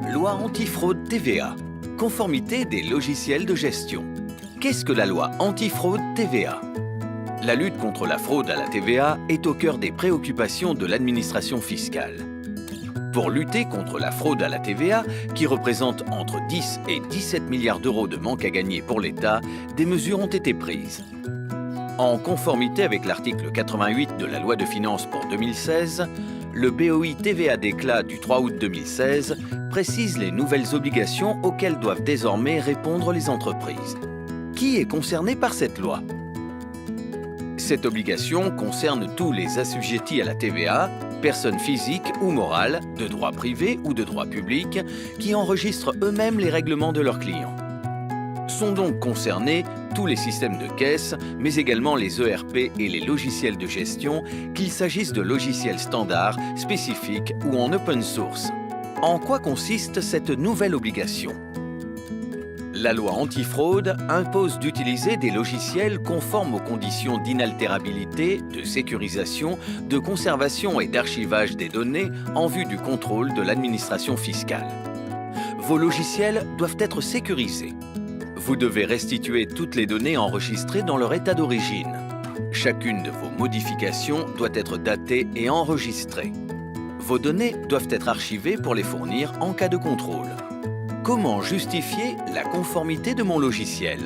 Loi antifraude TVA. Conformité des logiciels de gestion. Qu'est-ce que la loi antifraude TVA? La lutte contre la fraude à la TVA est au cœur des préoccupations de l'administration fiscale. Pour lutter contre la fraude à la TVA, qui représente entre 10 et 17 milliards d'euros de manque à gagner pour l'État, des mesures ont été prises. En conformité avec l'article 88 de la loi de finances pour 2016, le BOI TVA Déclat du 3 août 2016 précise les nouvelles obligations auxquelles doivent désormais répondre les entreprises. Qui est concerné par cette loi? Cette obligation concerne tous les assujettis à la TVA, personnes physiques ou morales, de droit privé ou de droit public, qui enregistrent eux-mêmes les règlements de leurs clients. Sont donc concernés tous les systèmes de caisse, mais également les ERP et les logiciels de gestion, qu'il s'agisse de logiciels standards, spécifiques ou en open source. En quoi consiste cette nouvelle obligation? La loi antifraude impose d'utiliser des logiciels conformes aux conditions d'inaltérabilité, de sécurisation, de conservation et d'archivage des données en vue du contrôle de l'administration fiscale. Vos logiciels doivent être sécurisés. Vous devez restituer toutes les données enregistrées dans leur état d'origine. Chacune de vos modifications doit être datée et enregistrée. Vos données doivent être archivées pour les fournir en cas de contrôle. Comment justifier la conformité de mon logiciel?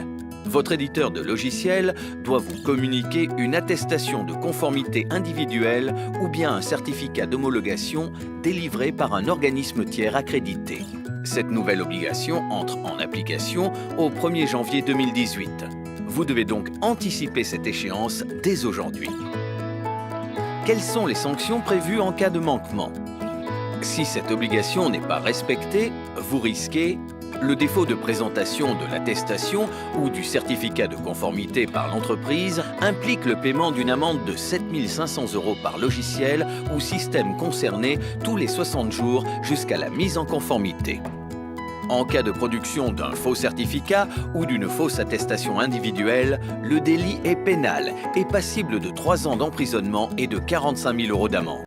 Votre éditeur de logiciel doit vous communiquer une attestation de conformité individuelle ou bien un certificat d'homologation délivré par un organisme tiers accrédité. Cette nouvelle obligation entre en application au 1er janvier 2018. Vous devez donc anticiper cette échéance dès aujourd'hui. Quelles sont les sanctions prévues en cas de manquement? Si cette obligation n'est pas respectée, vous risquez le défaut de présentation de l'attestation ou du certificat de conformité par l'entreprise implique le paiement d'une amende de 7 500 € par logiciel ou système concerné tous les 60 jours jusqu'à la mise en conformité. En cas de production d'un faux certificat ou d'une fausse attestation individuelle, le délit est pénal et passible de 3 ans d'emprisonnement et de 45 000 € d'amende.